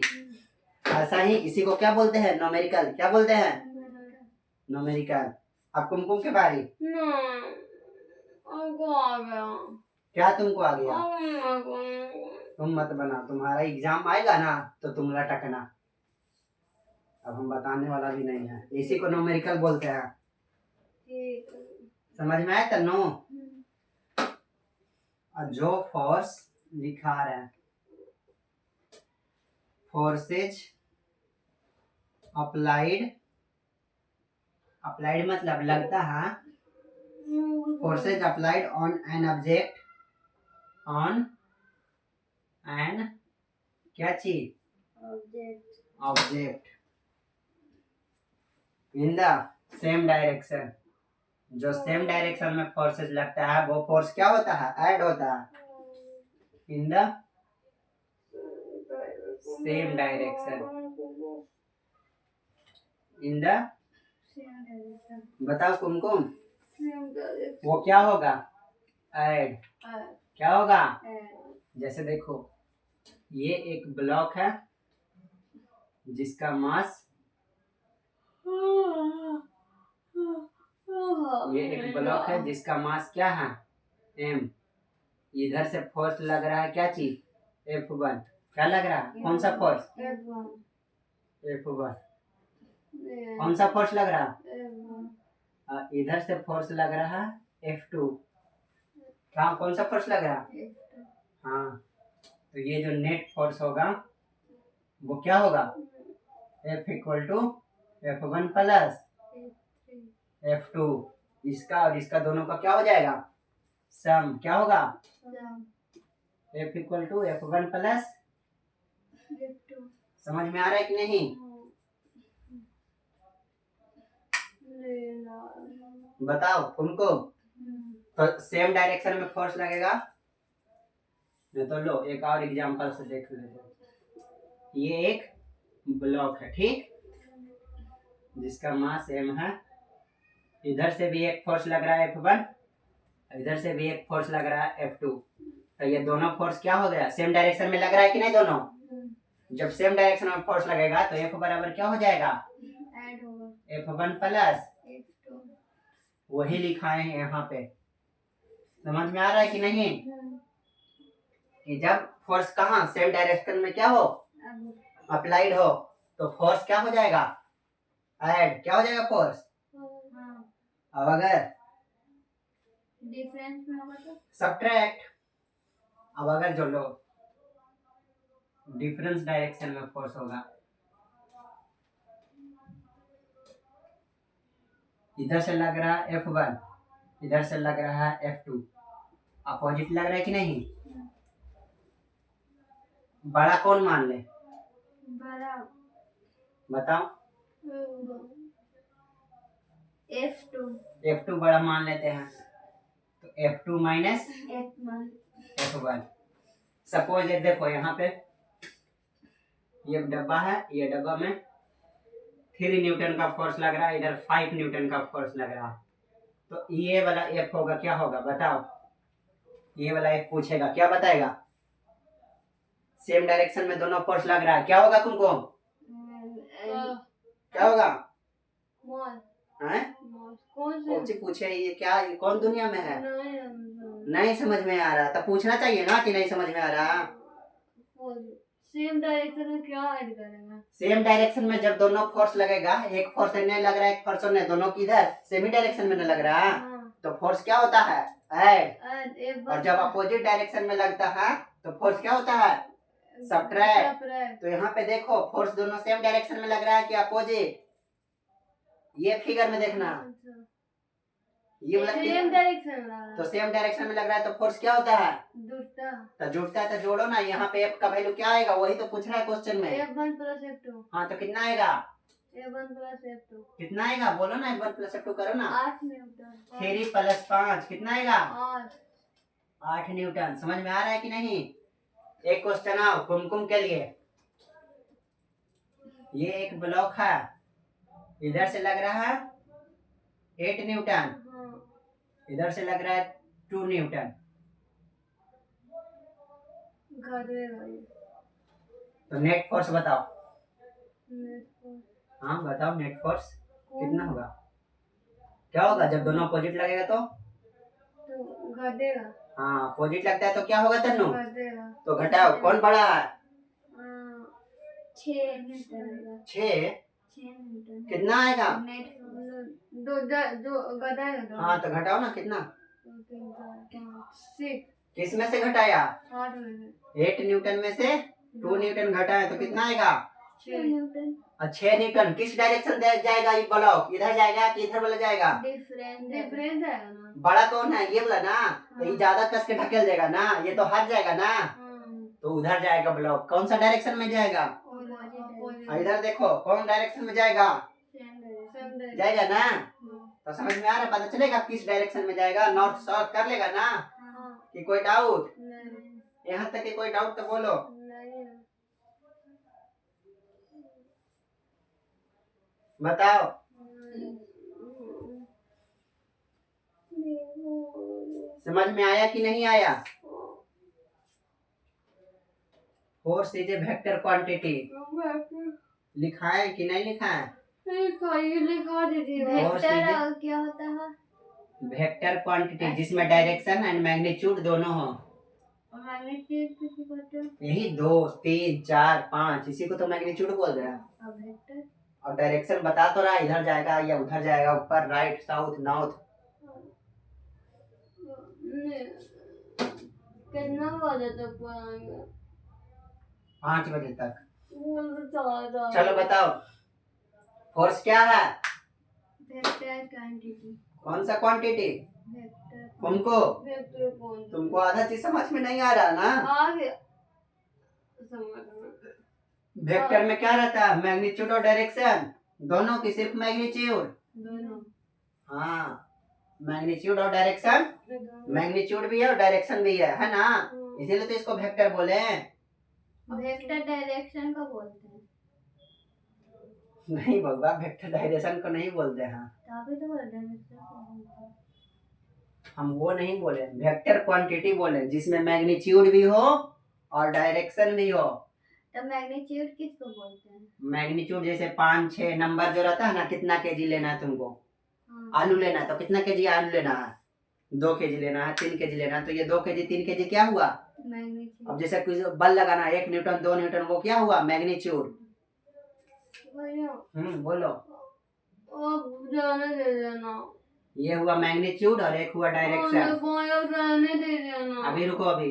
ऐसा ही इसी को क्या बोलते हैं न्यूमेरिकल। क्या बोलते हैं न्यूमेरिकल। अब कुमकुम के बारी। हमको आ गया। क्या तुमको आ गया तुम मत बना। तुम्हारा एग्जाम आएगा ना तो तुम लटकना। अब हम बताने वाला भी नहीं है। इसी को न्यूमेरिकल बोलते हैं। समझ में आया तन्नू। और जो फोर्स लिखा रहे हैं फोर्सेज अप्लाइड अप्लाइड मतलब लगता है। Forces applied on an object on an क्या चीज object in the same direction. जो सेम डायरेक्शन में फोर्सेज लगता है वो फोर्स क्या होता है ऐड होता है in the same direction. In the बताओ कुमकुम वो क्या होगा ऐड। क्या होगा जैसे देखो ये एक ब्लॉक है जिसका मास ये एक ब्लॉक है जिसका मास क्या है m। इधर से फोर्स लग रहा है क्या चीज F1। क्या लग रहा है कौन सा फोर्स F1। कौन सा फोर्स लग रहा है इधर से फोर्स लग रहा है F2। क्या कौन सा फोर्स लग रहा है हाँ। तो ये जो नेट फोर्स होगा वो क्या होगा F equal to F1 plus F2। इसका और इसका दोनों का क्या हो जाएगा सम। क्या होगा F equal to F1 plus समझ में आ रहा है कि नहीं। बताओ तुमको। तो सेम डायरेक्शन में फोर्स लगेगा। नहीं तो लो एक और एग्जांपल से देख लेते। ये एक ब्लॉक है, ठीक, जिसका मास m है। इधर से भी एक फोर्स लग रहा है F1, इधर से भी एक फोर्स लग रहा है F2। तो ये दोनों फोर्स क्या हो गया, सेम डायरेक्शन में लग रहा है कि नहीं दोनों। जब सेम डायरेक्शन में फोर्स लगेगा तो F बराबर क्या हो जाएगा, ऐड होगा F1 प्लस F2। वही लिखा है यहाँ पे। समझ में आ रहा है कि नहीं, कि जब फोर्स कहाँ सेम डायरेक्शन में क्या हो, अप्लाइड हो, तो फोर्स क्या हो जाएगा, ऐड। क्या हो जाएगा फोर्स। अब अगर डिफरेंस में होगा तो सब्ट्रैक्ट। अब अगर जो लो डिफरेंस डायरेक्शन में फोर्स होगा, इधर से लग रहा है F1, इधर से लग रहा है F2, अपोजिट लग रहा है कि नहीं। बड़ा कौन मान ले, बड़ा बताओ। F2 बड़ा मान लेते हैं, तो F2 माइनस F1। सपोज देखो यहाँ पे ये डब्बा है, ये डब्बा में 3 न्यूटन का फोर्स लग रहा है, इधर 5 न्यूटन का फोर्स लग रहा है। तो ये वाला F होगा, क्या होगा बताओ। ये वाला F पूछेगा, क्या बताएगा, सेम डायरेक्शन में दोनों फोर्स लग रहा है, क्या होगा तुमको, क्या होगा हैं? कौन सी पूछे, ये क्या, ये कौन दुनिया में है, नहीं समझ में आ रहा। तो पूछना चाहिए ना कि नहीं समझ में आ रहा। सेम डायरेक्शन में क्या ऐड करेंगे, सेम डायरेक्शन में जब दोनों फोर्स लगेगा, एक फोर्स नहीं लग रहा है, एक फोर्स नहीं, दोनों की इधर सेम ही डायरेक्शन में नहीं लग रहा, तो फोर्स क्या होता है, ऐड। और जब अपोजिट डायरेक्शन में लगता है तो फोर्स क्या होता है, सब्ट्रैक्ट। तो यहाँ पे देखो फोर्स दोनों सेम डायरेक्शन में लग रहा है कि अपोजिट, ये फिगर में देखना, ये वाला सेम डायरेक्शन में लग रहा है, तो सेम डायरेक्शन में लग रहा है, तो फोर्स क्या होता है, जुड़ता। तो जुड़ता है। तो जोड़ो ना, यहाँ पे F का वैल्यू क्या आएगा, वही तो पूछ रहा है क्वेश्चन में। F1 plus F2। हाँ तो कितना आएगा, F1 प्लस F2 कितना आएगा, बोलो ना, F1 प्लस F2 करो ना। 8 न्यूटन। 3 प्लस 5 कितना आएगा, 8। 8 न्यूटन। समझ में आ रहा है कि नहीं। एक क्वेश्चन आओ कुमकुम के लिए। ये एक ब्लॉक है, इधर से लग रहा है 8 न्यूटन, इधर से लग रहा है 2 न्यूटन। तो नेट फोर्स बताओ। हाँ बताओ, नेट फोर्स कितना होगा, क्या होगा जब दोनों अपोजिट लगेगा तो घटेगा। हाँ अपोजिट लगता है तो क्या होगा तन्नू, घटेगा। तो घटाओ, कौन बड़ा है, 6 न्यूटन। 6 न्यूटन कितना आएगा, दो घटाएगा। हाँ तो घटाओ ना, कितना, 6। किस में से घटाया, 8 न्यूटन में से 2 न्यूटन घटाया तो कितना आएगा, 6 न्यूटन। 6 न्यूटन। किस डायरेक्शन जाएगा ये ब्लॉक, इधर जाएगा कि इधर वाला जाएगा, डिफरेंस है ना। बड़ा कौन है, ये वाला ना, तो ये ज्यादा कस के ढकेल देगा ना, ये तो हट जाएगा ना, तो उधर जाएगा ब्लॉक। कौन सा डायरेक्शन में जाएगा, इधर देखो कौन डायरेक्शन में जाएगा, जाएगा ना। तो समझ में आ रहा है, पता चलेगा किस डायरेक्शन में जाएगा, नॉर्थ साउथ कर लेगा ना। कि कोई डाउट, यहाँ तक कि कोई डाउट तो बोलो। बताओ। समझ में आया कि नहीं आया। Force is a vector quantity, लिखा है कि नहीं लिखा है, लिखा दीजिए। वेक्टर क्या होता है, वेक्टर क्वांटिटी जिसमें डायरेक्शन एंड मैग्नीट्यूड दोनों हो। यही 2 3 4 5, इसी को तो मैग्नीट्यूड बोल रहे हैं। और डायरेक्शन बता तो रहा, इधर जाएगा या उधर जाएगा, ऊपर राइट साउथ नॉर्थ। कितना बजे तक पढ़ाएंगे, 5 बजे तक। चलो बताओ फोर्स क्या है, वेक्टर क्वांटिटी। कौन सा क्वांटिटी, तुमको वेक्टर क्वांटिटी। तुमको आधा चीज समझ में नहीं आ रहा ना। आ गया समझ में। वेक्टर में क्या रहता है, मैग्नीट्यूड और डायरेक्शन दोनों की, सिर्फ मैग्नीट्यूड। दोनों हाँ, मैग्नीट्यूड और डायरेक्शन, मैग्नीट्यूड भी है और डायरेक्शन भी है ना, इसीलिए तो इसको वेक्टर बोले हैं। वेक्टर डायरेक्शन को बोलते हैं। नहीं बउआ, वेक्टर डायरेक्शन को नहीं बोलते हैं। तभी तो डायरेक्शन को बोलते हैं। हम वो नहीं बोले, वेक्टर क्वांटिटी बोले जिसमें मैग्नीट्यूड भी हो और डायरेक्शन भी हो। तो मैग्नीट्यूड किसको बोलते हैं? मैग्नीट्यूड जैसे 5-6 नंबर जो रहता है ना, कितना केजी लेना है तुमको, आलू लेना है तो कितना केजी आलू लेना है, 2 केजी लेना है, 3 केजी लेना है, तो ये 2 केजी 3 केजी क्या हुआ, मैग्नीट्यूड। अब जैसे कुछ बल लगाना है 1 न्यूटन 2 न्यूटन, वो क्या हुआ, मैग्नीट्यूड। बोलो। जाने दे देना। ये हुआ मैग्नीट्यूड और एक हुआ डायरेक्शन। जाने दे देना। अभी रुको, अभी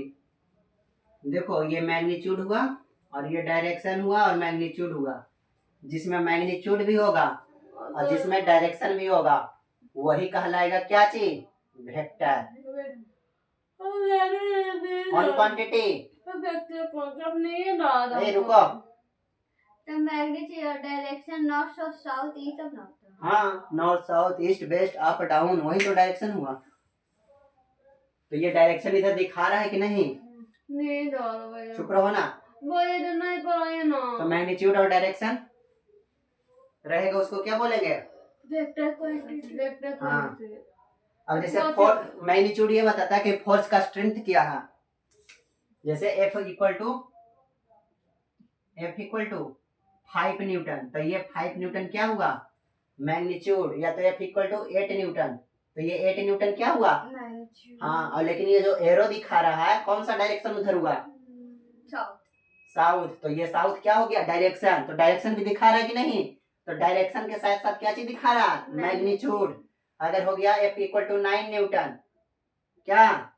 देखो, ये मैग्नीट्यूड हुआ और ये डायरेक्शन हुआ और मैग्नीट्यूड हुआ। जिसमें मैग्नीट्यूड भी होगा और जिसमें डायरेक्शन भी होगा वही कहलाएगा क्या चीज, वेक्टर। On quantity. रुको, तो मैग्नीट्यूड और डायरेक्शन नॉर्थ और साउथ ये सब ना होता है। हाँ, north south east west up down, वही तो डायरेक्शन हुआ। तो ये डायरेक्शन इधर दिखा रहा है कि नहीं? नहीं जा रहा भैया। चुप रहो ना। भैया तो नहीं पढ़ाए ना। तो मैग्नीट्यूड और डायरेक्शन रहेगा, उसको क्या बोलेंगे, वेक्टर क्वांटिटी। Vector quantity. अब जैसे फोर्स, मैग्नीट्यूड ये बताता है कि फोर्स का स्ट्रेंथ क्या है। जैसे F इक्वल टू 5 न्यूटन, तो ये 5 न्यूटन क्या हुआ, मैग्नीट्यूड। या तो F इक्वल टू 8 न्यूटन, तो ये 8 न्यूटन क्या हुआ, हाँ। और लेकिन ये जो एरो दिखा रहा है कौन सा डायरेक्शन में उधर हुआ, साउथ। साउथ, तो ये साउथ क्या हो गया, डायरेक्शन। तो डायरेक्शन भी दिखा रहा है कि नहीं, तो डायरेक्शन के साथ साथ क्या चीज दिखा रहा है, मैग्नीट्यूड। अगर हो गया F इक्वल टू 9 न्यूटन, क्या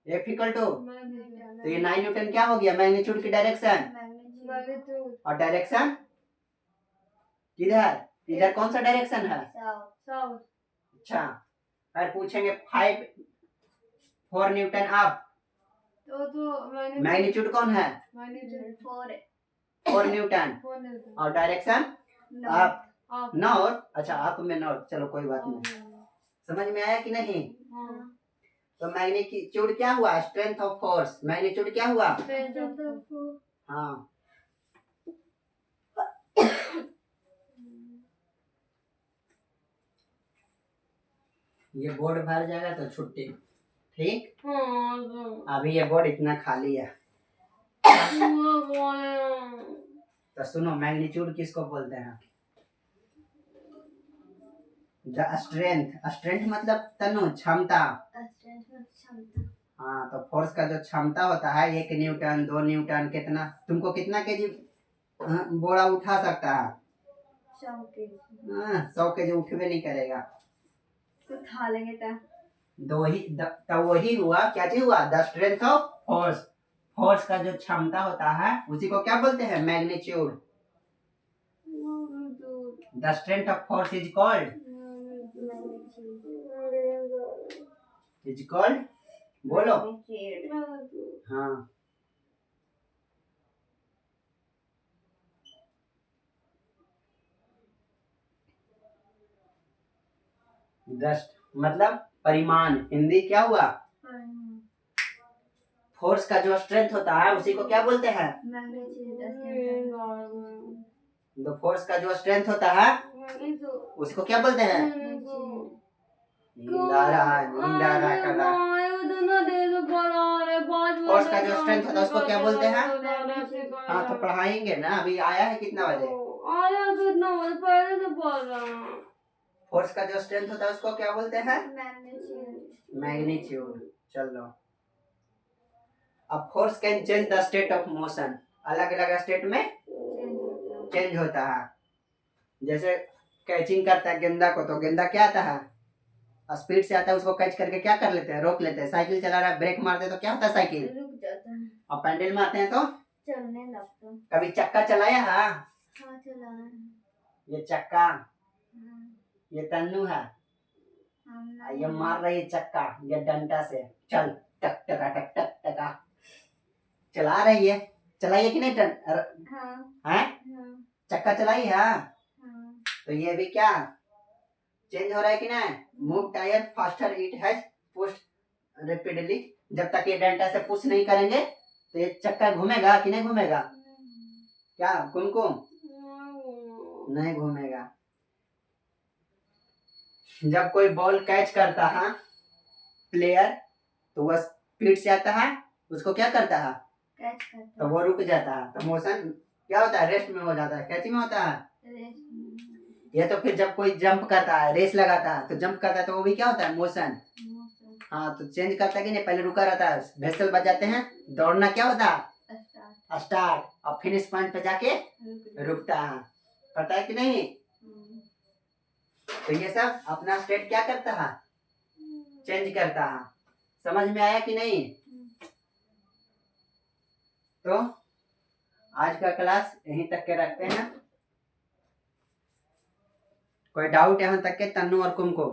F इक्वल टू, तो ये 9 न्यूटन क्या हो गया, मैग्नीट्यूड की डायरेक्शन। और डायरेक्शन किधर, इधर कौन सा डायरेक्शन है, साउथ। अच्छा। अगर पूछेंगे 4 न्यूटन अप, तो मैग्नीट्यूड कौन है, 4 न्यूटन, और डायरेक्शन अप, नॉर्थ। अच्छा, अप में नॉर्थ, चलो कोई बात नहीं। समझ में आया कि नहीं? तो मैग्नीट्यूड क्या हुआ, स्ट्रेंथ ऑफ फोर्स। मैग्नीट्यूड क्या हुआ, हाँ। ये बोर्ड भर जाएगा तो छुट्टी, ठीक। अभी ये बोर्ड इतना खाली है। तो सुनो, मैग्नीट्यूड किसको बोलते हैं, स्ट्रेंथ। स्ट्रेंथ मतलब तनु, क्षमता। हाँ, तो फोर्स का जो क्षमता होता है 1 न्यूटन 2 न्यूटन, कितना तुमको कितना केजी बोरा उठा सकता है, 100 केजी उठवे नहीं करेगा, उठा लेंगे तो वही हुआ, क्या चीज हुआ, the strength of force. Force का जो क्षमता होता है उसी को क्या बोलते हैं, magnitude. The strength of force is called बोलो, हाँ। दस्ट मतलब परिमाण, हिंदी क्या हुआ, फोर्स का जो स्ट्रेंथ होता है उसी को क्या बोलते हैं, तो फोर्स का जो स्ट्रेंथ होता है उसको क्या बोलते हैं, नींद आ रहा है कला। फोर्स का जो स्ट्रेंथ होता है उसको क्या बोलते हैं, हाँ तो पढ़ाएंगे ना, अभी आया है कितना बजे, फोर्स का जो स्ट्रेंथ होता है उसको क्या बोलते हैं, मैग्नीट्यूड। चलो, अब force can change the state of motion, अलग अलग स्टेट में चेंज होता है। जैसे कैचिंग करता है गेंदा को, तो गेंदा क्या आता है, स्पीड से आता है, उसको कैच करके क्या कर लेते हैं, रोक लेते हैं। साइकिल चला रहा है, ब्रेक मारते हैं तो क्या होता है, साइकिल रुक जाता है, और पैडल मारते हैं तो चलने लगता है। कभी चक्का चलाया है, हाँ चलाया है। ये चक्का, हाँ, ये तन्नू है, ये मार रही है चक्का, ये डंडा से चल टक टका टक टक टका चला रही है, चलाइए कि नहीं हाँ, है, हाँ, चक्का चलाई है। हाँ। तो ये भी क्या, चेंज हो रहा है कि नहीं? Move tyre faster it has push rapidly. जब तक ये डंडा से पुश नहीं करेंगे तो ये चक्का घूमेगा कि नहीं घूमेगा? क्या कुमकुम? नहीं घूमेगा। जब कोई बॉल कैच करता है प्लेयर तो वह स्पीड से आता है, उसको क्या करता है? कैच करता तो वो रुक जाता है, तो मोशन क्या होता है? रेस्ट में हो जाता है, कैचिंग में होता है। है। ये तो फिर जब कोई जंप करता है, रेस लगाता है, तो जंप करता है तो वो भी क्या होता है? मोशन। हाँ, तो चेंज करता है कि नहीं? पहले रुका रहता है, व्हीसल बजाते हैं, दौड़ना क्या होता है? स्टार्ट, और फिनिश पॉइंट पे जाके रुकता है। पता है कि नहीं? तो ये सब अपना स्टेट क्या करता है? चेंज करता है। समझ में आया कि नहीं? तो आज का क्लास यहीं तक के रखते हैं। कोई डाउट यहाँ तक के तन्नू और कुमकुम?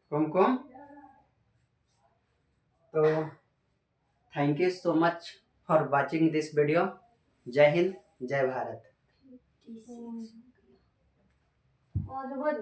कुमकुम, तो thank you so much for watching this video. जय हिंद, जय भारत। और तो बहुत